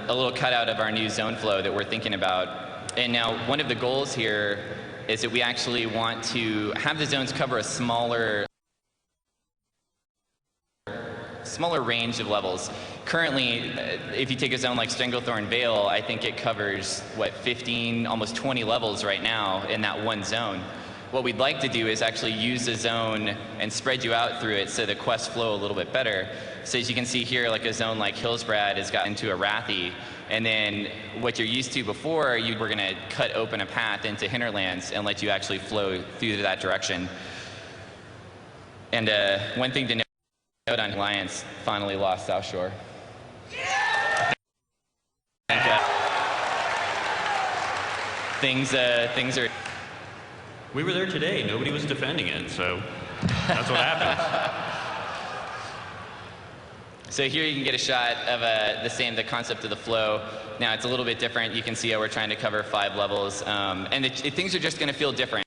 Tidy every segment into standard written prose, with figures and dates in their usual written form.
a little cutout of our new zone flow that we're thinking about. And now one of the goals here is that we actually want to have the zones cover a smaller range of levels. Currently, if you take a zone like Stranglethorn Vale, I think it covers, what, 15, almost 20 levels right now in that one zone. What we'd like to do is actually use the zone and spread you out through it so the quests flow a little bit better. So as you can see here, like a zone like Hillsbrad has gotten into a Wrathy, and then what you're used to before, you were going to cut open a path into Hinterlands and let you actually flow through that direction. And one thing to note on Alliance finally lost South Shore. Things are. We were there today. Nobody was defending it, so that's what happened. So here you can get a shot of the concept of the flow. Now it's a little bit different. You can see how we're trying to cover 5 levels, and things are just going to feel different.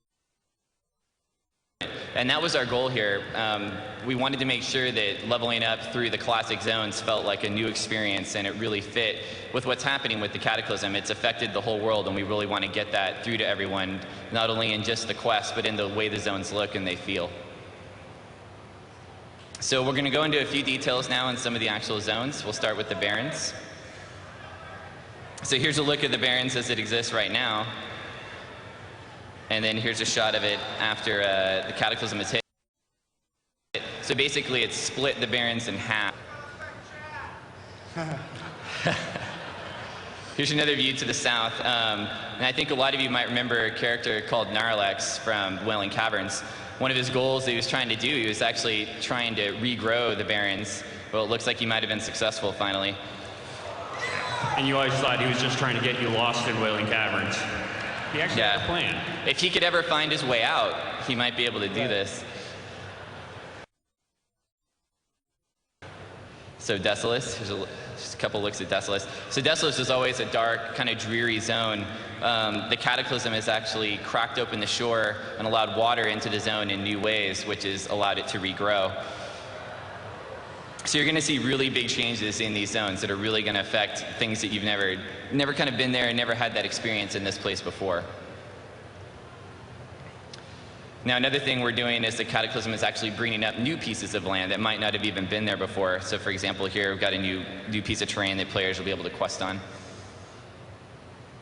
And that was our goal here. We wanted to make sure that leveling up through the classic zones felt like a new experience, and it really fit with what's happening with the Cataclysm. It's affected the whole world, and we really want to get that through to everyone, not only in just the quest, but in the way the zones look and they feel. So we're going to go into a few details now on some of the actual zones. We'll start with the Barrens. So here's a look at the Barrens as it exists right now. And then here's a shot of it after the Cataclysm is hit. So basically it's split the Barrens in half. Here's another view to the south. And I think a lot of you might remember a character called Gnarlex from Wailing Caverns. One of his goals that he was trying to do, he was actually trying to regrow the Barrens. Well, it looks like he might have been successful finally. And you always thought he was just trying to get you lost in Wailing Caverns. He actually had a plan. If he could ever find his way out, he might be able to do this. So Desolace, just a couple looks at Desolace. So Desolace is always a dark, kind of dreary zone. The Cataclysm has actually cracked open the shore and allowed water into the zone in new ways, which has allowed it to regrow. So you're going to see really big changes in these zones that are really going to affect things that you've never kind of been there and never had that experience in this place before. Now, another thing we're doing is the Cataclysm is actually bringing up new pieces of land that might not have even been there before. So for example, here we've got a new piece of terrain that players will be able to quest on.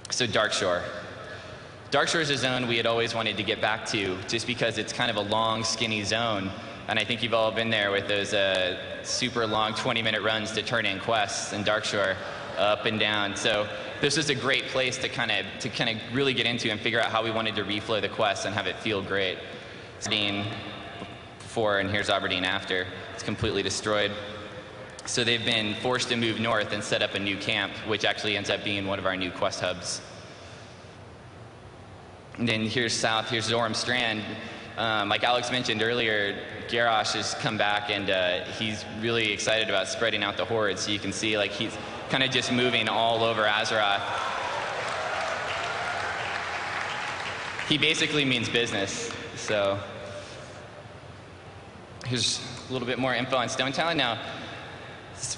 So Darkshore. Darkshore is a zone we had always wanted to get back to just because it's kind of a long, skinny zone. And I think you've all been there with those super long 20-minute runs to turn in quests in Darkshore, up and down. So this is a great place to kind of really get into and figure out how we wanted to reflow the quests and have it feel great. Aberdeen before, and here's Aberdeen after. It's completely destroyed. So they've been forced to move north and set up a new camp, which actually ends up being one of our new quest hubs. And then here's south, here's Zoram Strand. Like Alex mentioned earlier, Garrosh has come back, and he's really excited about spreading out the horde. So you can see like he's kind of just moving all over Azeroth. He basically means business. So here's a little bit more info on Stone Talon. Now,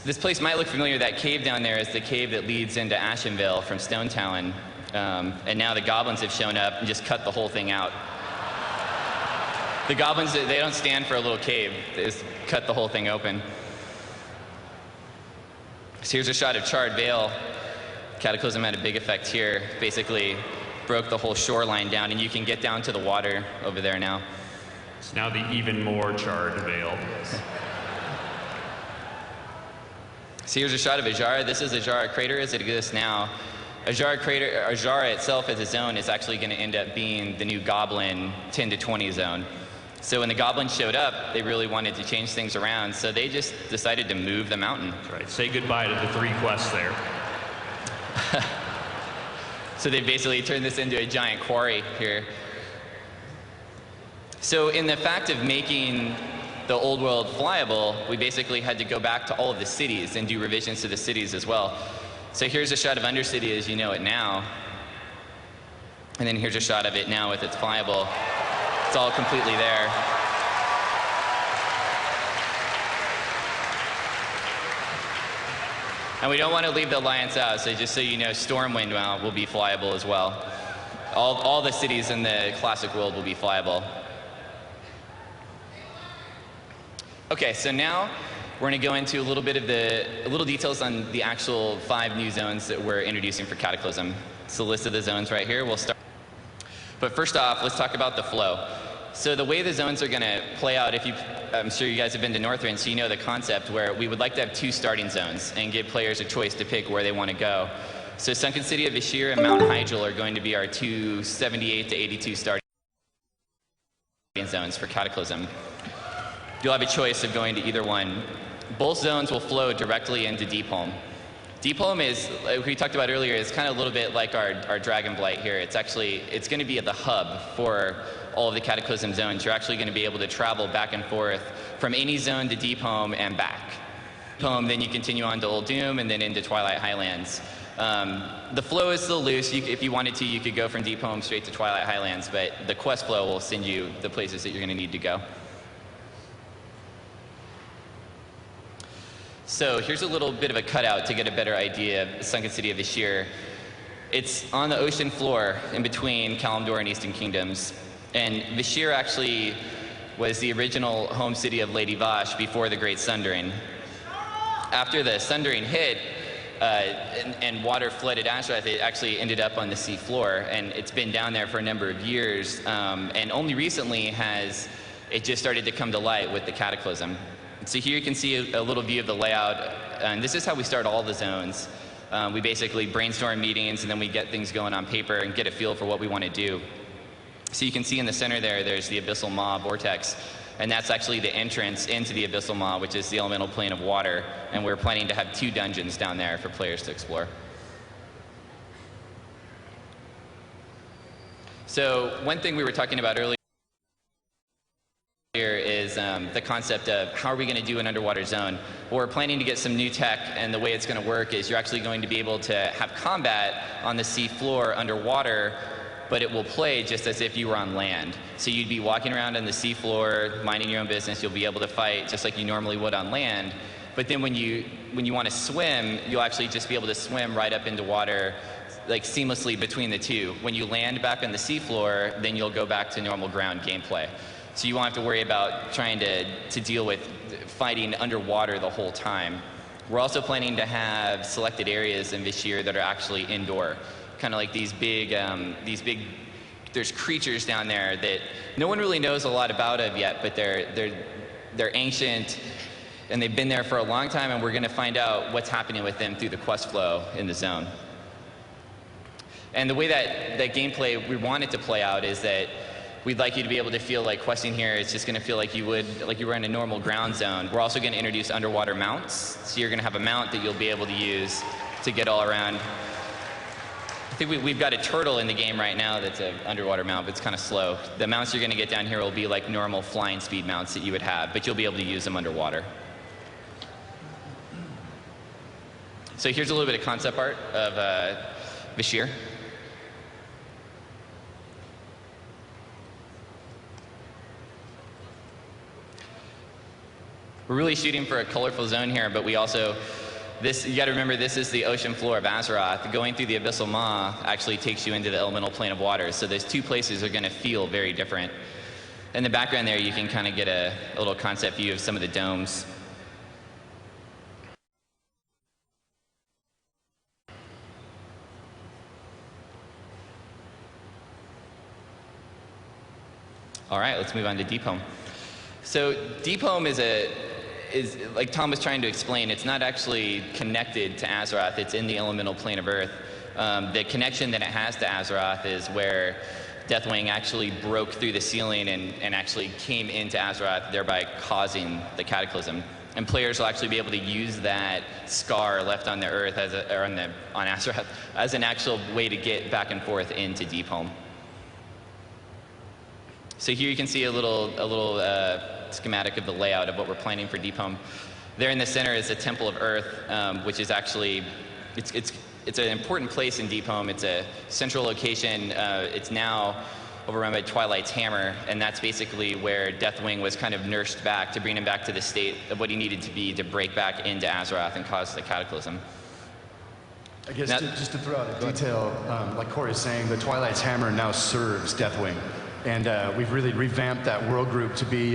this place might look familiar. That cave down there is the cave that leads into Ashenvale from Stone Talon. And now the goblins have shown up and just cut the whole thing out. The goblins, they don't stand for a little cave. They just cut the whole thing open. So here's a shot of Charred Vale. Cataclysm had a big effect here. Basically broke the whole shoreline down, and you can get down to the water over there now. It's now the even more charred Vale. So here's a shot of Ajara. This is Ajara Crater as it exists now. Ajara itself as a zone is actually going to end up being the new Goblin 10 to 20 zone. So when the goblins showed up, they really wanted to change things around, so they just decided to move the mountain. That's right. Say goodbye to the 3 quests there. So they basically turned this into a giant quarry here. So in the fact of making the old world flyable, we basically had to go back to all of the cities and do revisions to the cities as well. So here's a shot of Undercity as you know it now. And then here's a shot of it now with its flyable. It's all completely there. And we don't want to leave the Alliance out, so just so you know, Stormwind will be flyable as well. All the cities in the classic world will be flyable. Okay, so now we're going to go into a little details on the actual 5 new zones that we're introducing for Cataclysm. It's the list of the zones right here. We'll start. But first off, let's talk about the flow. So the way the zones are going to play out, I'm sure you guys have been to Northrend, so you know the concept where we would like to have 2 starting zones and give players a choice to pick where they want to go. So Sunken City of Vashj'ir and Mount Hyjal are going to be our 2 78 to 82 starting zones for Cataclysm. You'll have a choice of going to either one. Both zones will flow directly into Deepholm. Deepholm is, like we talked about earlier, is kind of a little bit like our Dragonblight here. It's going to be at the hub for all of the Cataclysm zones. You're actually going to be able to travel back and forth from any zone to Deepholm and back. Deepholm, then you continue on to Old Doom and then into Twilight Highlands. The flow is still loose. If you wanted to, you could go from Deepholm straight to Twilight Highlands, but the quest flow will send you the places that you're going to need to go. So here's a little bit of a cutout to get a better idea of the Sunken City of Vashj'ir. It's on the ocean floor in between Kalimdor and Eastern Kingdoms. And Vashj'ir actually was the original home city of Lady Vashj before the Great Sundering. After the Sundering hit and water flooded Azeroth, it actually ended up on the sea floor. And it's been down there for a number of years. And only recently has it just started to come to light with the Cataclysm. So here you can see a little view of the layout, and this is how we start all the zones. We basically brainstorm meetings, and then we get things going on paper and get a feel for what we want to do. So you can see in the center there's the Abyssal Maw Vortex, and that's actually the entrance into the Abyssal Maw, which is the elemental plane of water, and we're planning to have 2 dungeons down there for players to explore. So one thing we were talking about earlier here is the concept of how are we going to do an underwater zone. Well, we're planning to get some new tech, and the way it's going to work is you're actually going to be able to have combat on the sea floor underwater, but it will play just as if you were on land. So you'd be walking around on the sea floor, minding your own business. You'll be able to fight just like you normally would on land. But then when you want to swim, you'll actually just be able to swim right up into water, like seamlessly between the two. When you land back on the sea floor, then you'll go back to normal ground gameplay. So you won't have to worry about trying to deal with fighting underwater the whole time. We're also planning to have selected areas in Vashj'ir that are actually indoor. Kind of like these big, there's creatures down there that no one really knows a lot about yet, but they're ancient, and they've been there for a long time, and we're going to find out what's happening with them through the quest flow in the zone. And the way that gameplay we want it to play out is that we'd like you to be able to feel like questing here is just going to feel like you were in a normal ground zone. We're also going to introduce underwater mounts. So you're going to have a mount that you'll be able to use to get all around. I think we've got a turtle in the game right now that's an underwater mount, but it's kind of slow. The mounts you're going to get down here will be like normal flying speed mounts that you would have, but you'll be able to use them underwater. So here's a little bit of concept art of Vashj'ir. We're really shooting for a colorful zone here, but we also, you got to remember, this is the ocean floor of Azeroth. Going through the Abyssal Maw actually takes you into the elemental plane of water, so those 2 places are going to feel very different. In the background there, you can kind of get a little concept view of some of the domes. All right, let's move on to Deepholm. So Deepholm is like Tom was trying to explain, it's not actually connected to Azeroth, it's in the elemental plane of Earth. The connection that it has to Azeroth is where Deathwing actually broke through the ceiling and actually came into Azeroth, thereby causing the Cataclysm. And players will actually be able to use that scar left on the Earth on Azeroth as an actual way to get back and forth into Deepholm. So here you can see a little schematic of the layout of what we're planning for Deepholm. There in the center is the Temple of Earth, which is actually, it's an important place in Deepholm. It's a central location. It's now overrun by Twilight's Hammer, and that's basically where Deathwing was kind of nursed back to bring him back to the state of what he needed to be to break back into Azeroth and cause the Cataclysm. I guess just to throw out a detail, like Corey's saying, the Twilight's Hammer now serves Deathwing. And we've really revamped that world group to be